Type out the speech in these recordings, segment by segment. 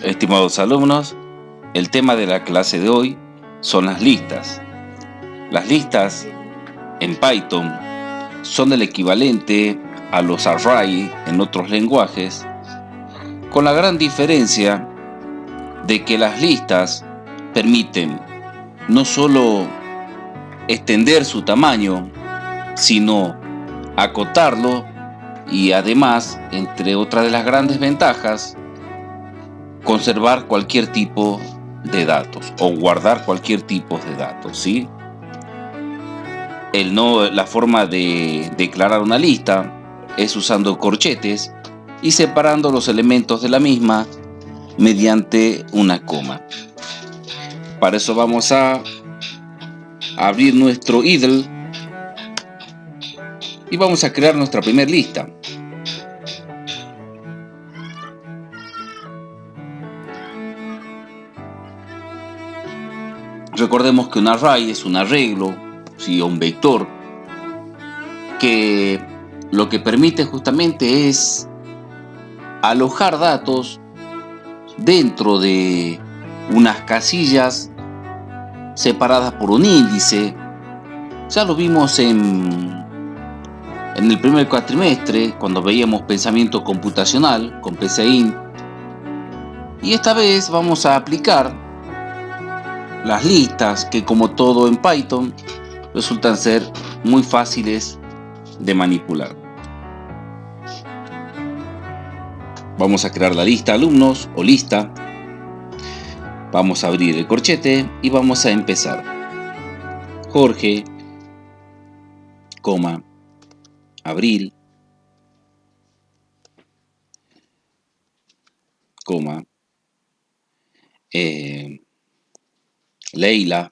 Estimados alumnos, el tema de la clase de hoy son las listas. Las listas en Python son el equivalente a los array en otros lenguajes, con la gran diferencia de que las listas permiten no solo extender su tamaño, sino acotarlo y además, entre otras de las grandes ventajas, conservar cualquier tipo de datos o guardar cualquier tipo de datos, ¿sí? La forma de declarar una lista es usando corchetes y separando los elementos de la misma mediante una coma. Para eso vamos a abrir nuestro idle y vamos a crear nuestra primera lista. Recordemos que un array es un arreglo, ¿sí? O un vector, que lo que permite justamente es alojar datos dentro de unas casillas separadas por un índice. Ya lo vimos en el primer cuatrimestre, cuando veíamos pensamiento computacional con PCInt. Y esta vez vamos a aplicar las listas, que como todo en Python resultan ser muy fáciles de manipular. Vamos a crear la lista alumnos o lista. Vamos a abrir el corchete y vamos a empezar. Jorge, coma, Abril, coma, Leila,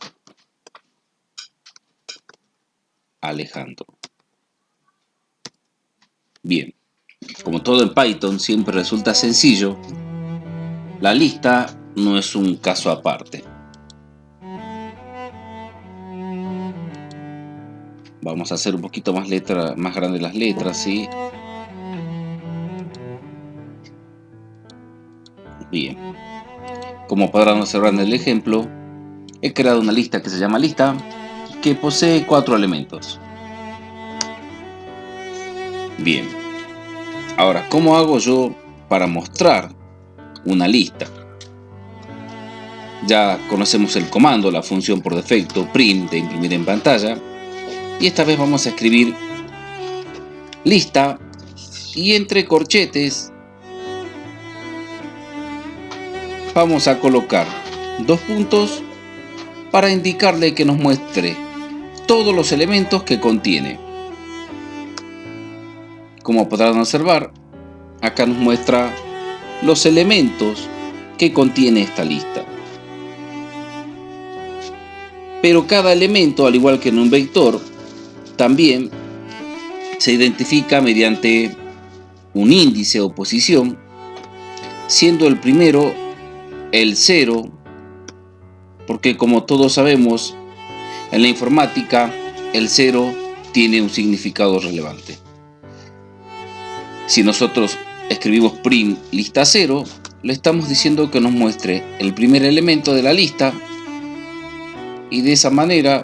Alejandro. Bien, como todo en Python siempre resulta sencillo, la lista no es un caso aparte. Vamos a hacer un poquito más grandes las letras, ¿sí? Bien. Como podrán observar en el ejemplo, he creado una lista que se llama lista, que posee 4 elementos. Bien. Ahora, ¿cómo hago yo para mostrar una lista? Ya conocemos el comando, la función por defecto, print, de imprimir en pantalla. Y esta vez vamos a escribir lista y entre corchetes vamos a colocar 2 puntos para indicarle que nos muestre todos los elementos que contiene. Como podrán observar, acá nos muestra los elementos que contiene esta lista. Pero cada elemento, al igual que en un vector, también se identifica mediante un índice o posición, siendo el primero el 0, porque como todos sabemos, en la informática el 0 tiene un significado relevante. Si nosotros escribimos print lista 0, le estamos diciendo que nos muestre el primer elemento de la lista, y de esa manera,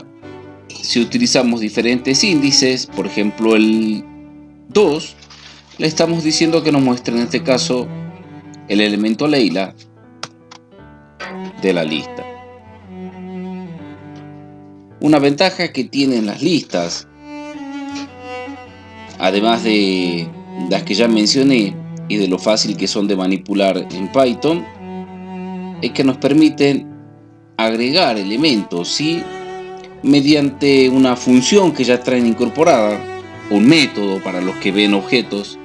si utilizamos diferentes índices, por ejemplo el 2, le estamos diciendo que nos muestre en este caso el elemento Leila de la lista. Una ventaja que tienen las listas, además de las que ya mencioné y de lo fácil que son de manipular en Python, es que nos permiten agregar elementos, ¿sí? Mediante una función que ya traen incorporada, un método para los que ven objetos,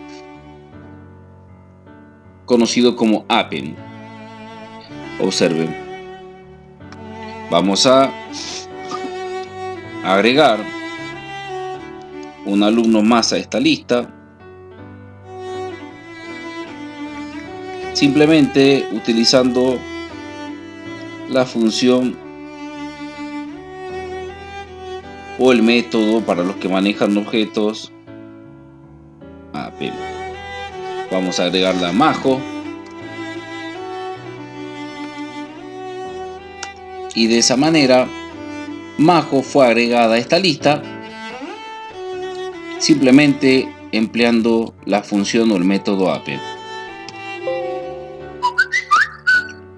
conocido como append. Observen. Vamos a agregar un alumno más a esta lista, simplemente utilizando la función o el método para los que manejan objetos append. Vamos a agregar la Majo Y de esa manera, Majo fue agregada a esta lista simplemente empleando la función o el método append.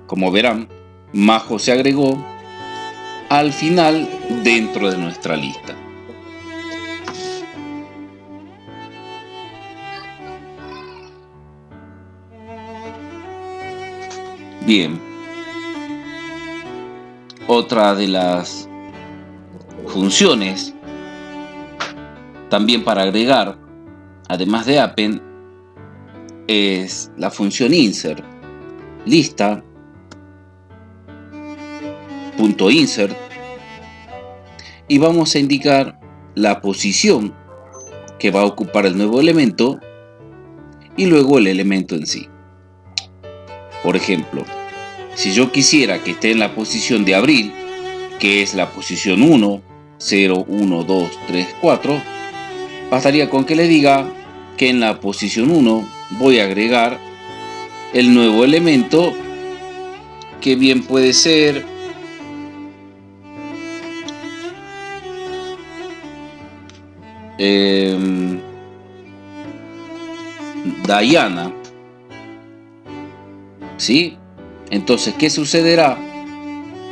Como verán, Majo se agregó al final dentro de nuestra lista. Bien, otra de las funciones también para agregar, además de append, es la función insert. Lista.insert, y vamos a indicar la posición que va a ocupar el nuevo elemento y luego el elemento en sí. Por ejemplo, si yo quisiera que esté en la posición de abril, que es la posición 1, 0, 1, 2, 3, 4, bastaría con que le diga que en la posición 1 voy a agregar el nuevo elemento, que bien puede ser Diana, ¿sí? Entonces, ¿qué sucederá?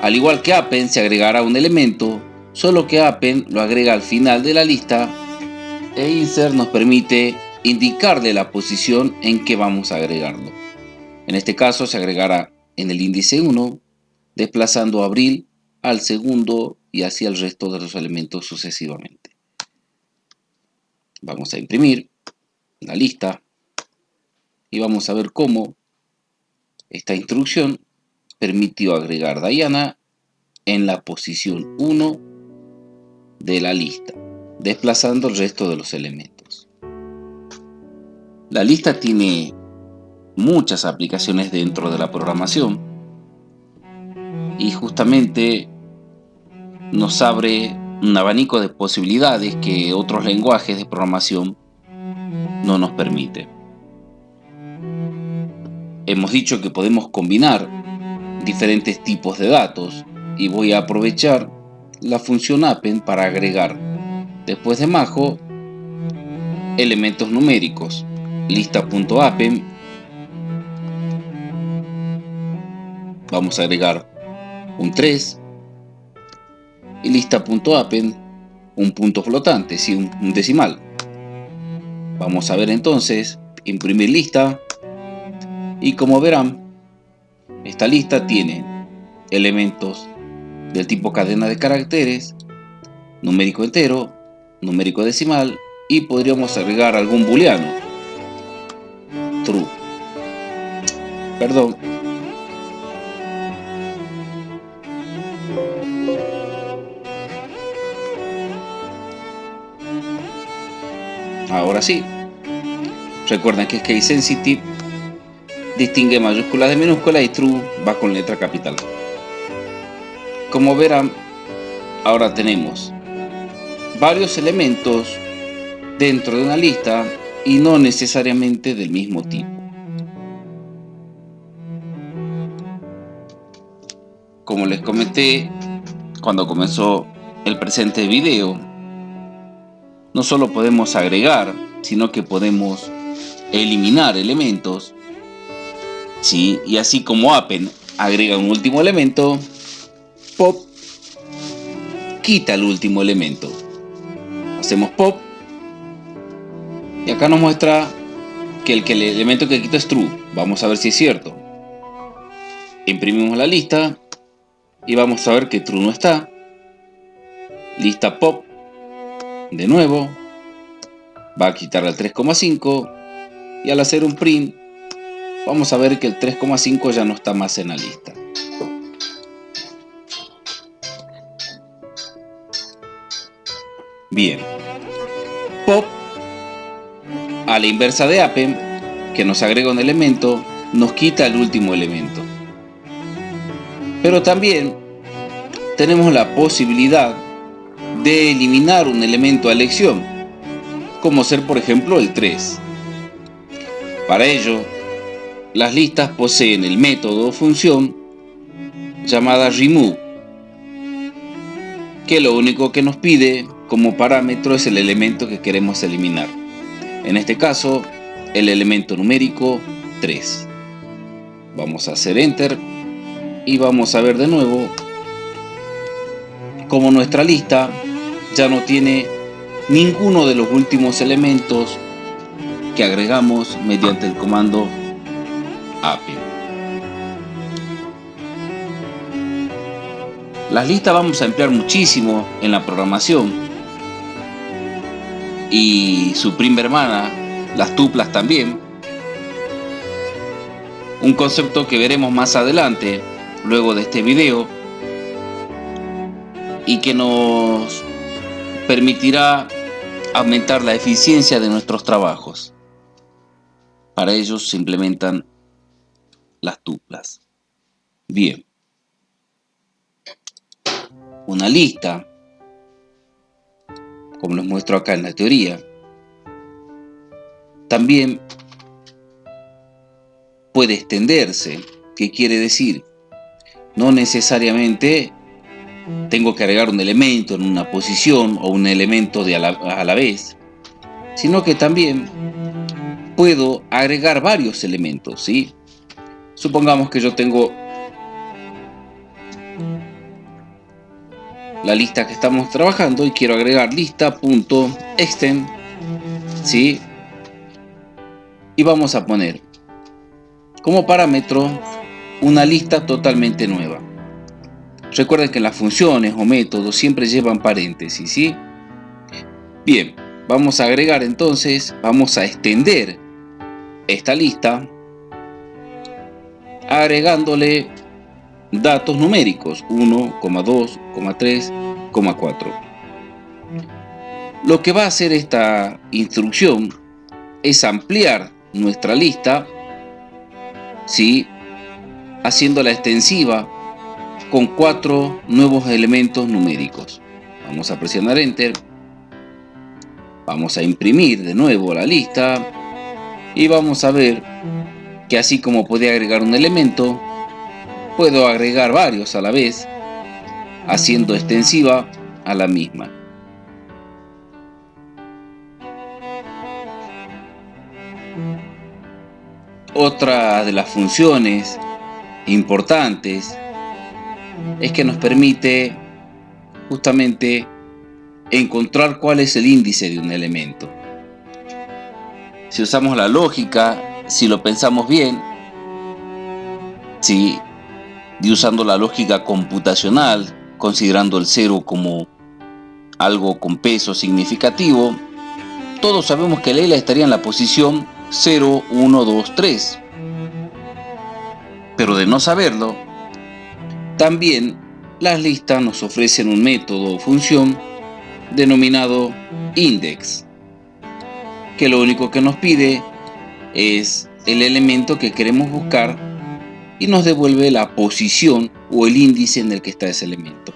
Al igual que append, se agregará un elemento, solo que append lo agrega al final de la lista e insert nos permite indicarle la posición en que vamos a agregarlo. En este caso se agregará en el índice 1, desplazando abril al segundo y así el resto de los elementos sucesivamente. Vamos a imprimir la lista y vamos a ver cómo esta instrucción permitió agregar Diana en la posición 1 de la lista, desplazando el resto de los elementos. La lista tiene muchas aplicaciones dentro de la programación y justamente nos abre un abanico de posibilidades que otros lenguajes de programación no nos permiten. Hemos dicho que podemos combinar diferentes tipos de datos y voy a aprovechar la función append para agregar, después de Majo, elementos numéricos. Lista.append, vamos a agregar un 3, y lista.append, un punto flotante, sí, un decimal. Vamos a ver entonces, imprimir lista, y como verán, esta lista tiene elementos del tipo cadena de caracteres, numérico entero, numérico decimal, y podríamos agregar algún booleano. True. Perdón. Ahora sí. Recuerden que es case sensitive, distingue mayúsculas de minúsculas y true va con letra capital. Como verán, ahora tenemos varios elementos dentro de una lista y no necesariamente del mismo tipo. Como les comenté cuando comenzó el presente video, no solo podemos agregar, sino que podemos eliminar elementos, ¿sí? Y así como append agrega un último elemento, pop quita el último elemento. Hacemos pop y acá nos muestra que el elemento que quito es true. Vamos a ver si es cierto. Imprimimos la lista y vamos a ver que true no está. Lista pop, de nuevo, va a quitar el 3,5 y al hacer un print vamos a ver que el 3,5 ya no está más en la lista. Bien, pop a la inversa de append, que nos agrega un elemento, nos quita el último elemento. Pero también tenemos la posibilidad de eliminar un elemento a elección, como ser por ejemplo el 3. Para ello, las listas poseen el método o función llamada remove, que lo único que nos pide como parámetro es el elemento que queremos eliminar. En este caso, el elemento numérico 3. Vamos a hacer Enter y vamos a ver de nuevo como nuestra lista ya no tiene ninguno de los últimos elementos que agregamos mediante el comando append. Las listas vamos a emplear muchísimo en la programación y su prima hermana, las tuplas también. Un concepto que veremos más adelante, luego de este video, y que nos permitirá aumentar la eficiencia de nuestros trabajos. Para ello se implementan las tuplas. Bien. Una lista, como les muestro acá en la teoría, también puede extenderse. ¿Qué quiere decir? No necesariamente tengo que agregar un elemento en una posición o un elemento a la vez, sino que también puedo agregar varios elementos, ¿sí? Supongamos que yo tengo la lista que estamos trabajando y quiero agregar lista.extend, ¿sí? Y vamos a poner como parámetro una lista totalmente nueva. Recuerden que las funciones o métodos siempre llevan paréntesis, ¿sí? Bien, vamos a agregar entonces, vamos a extender esta lista agregándole datos numéricos 1, 2, 3, 4. Lo que va a hacer esta instrucción es ampliar nuestra lista, ¿sí? Haciéndola extensiva con 4 nuevos elementos numéricos. Vamos a presionar Enter. Vamos a imprimir de nuevo la lista y vamos a ver que así como puede agregar un elemento, puedo agregar varios a la vez, haciendo extensiva a la misma. Otra de las funciones importantes es que nos permite justamente encontrar cuál es el índice de un elemento. Si usamos la lógica, si lo pensamos bien, si usando la lógica computacional, considerando el 0 como algo con peso significativo, todos sabemos que Leila estaría en la posición 0, 1, 2, 3. Pero de no saberlo, también las listas nos ofrecen un método o función denominado index, que lo único que nos pide es el elemento que queremos buscar y nos devuelve la posición o el índice en el que está ese elemento.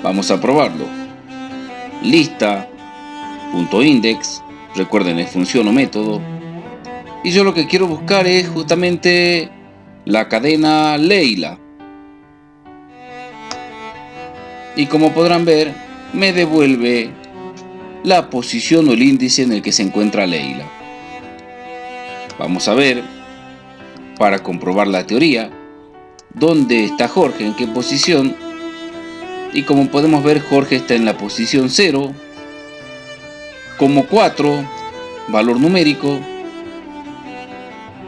Vamos a probarlo. Lista.index, recuerden, es función o método, y yo lo que quiero buscar es justamente la cadena Leila. Y como podrán ver, me devuelve la posición o el índice en el que se encuentra Leila. Vamos a ver, para comprobar la teoría, dónde está Jorge, en qué posición. Y como podemos ver, Jorge está en la posición 0, como 4, valor numérico,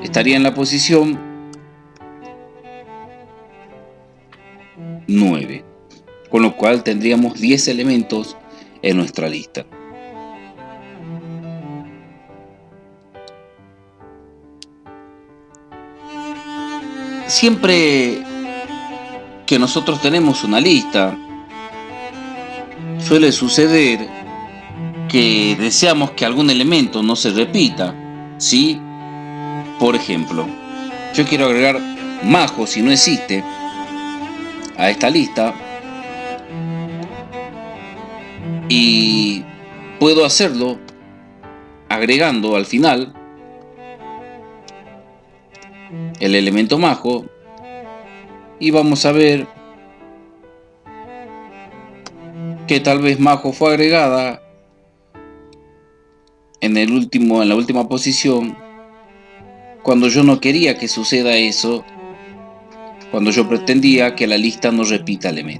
estaría en la posición 9. Con lo cual tendríamos 10 elementos en nuestra lista. Siempre que nosotros tenemos una lista, suele suceder que deseamos que algún elemento no se repita, ¿sí? Por ejemplo, yo quiero agregar Majo, si no existe, a esta lista, y puedo hacerlo agregando al final el elemento Majo, y vamos a ver que tal vez Majo fue agregada en la última posición, cuando yo no quería que suceda eso, cuando yo pretendía que la lista no repita elementos.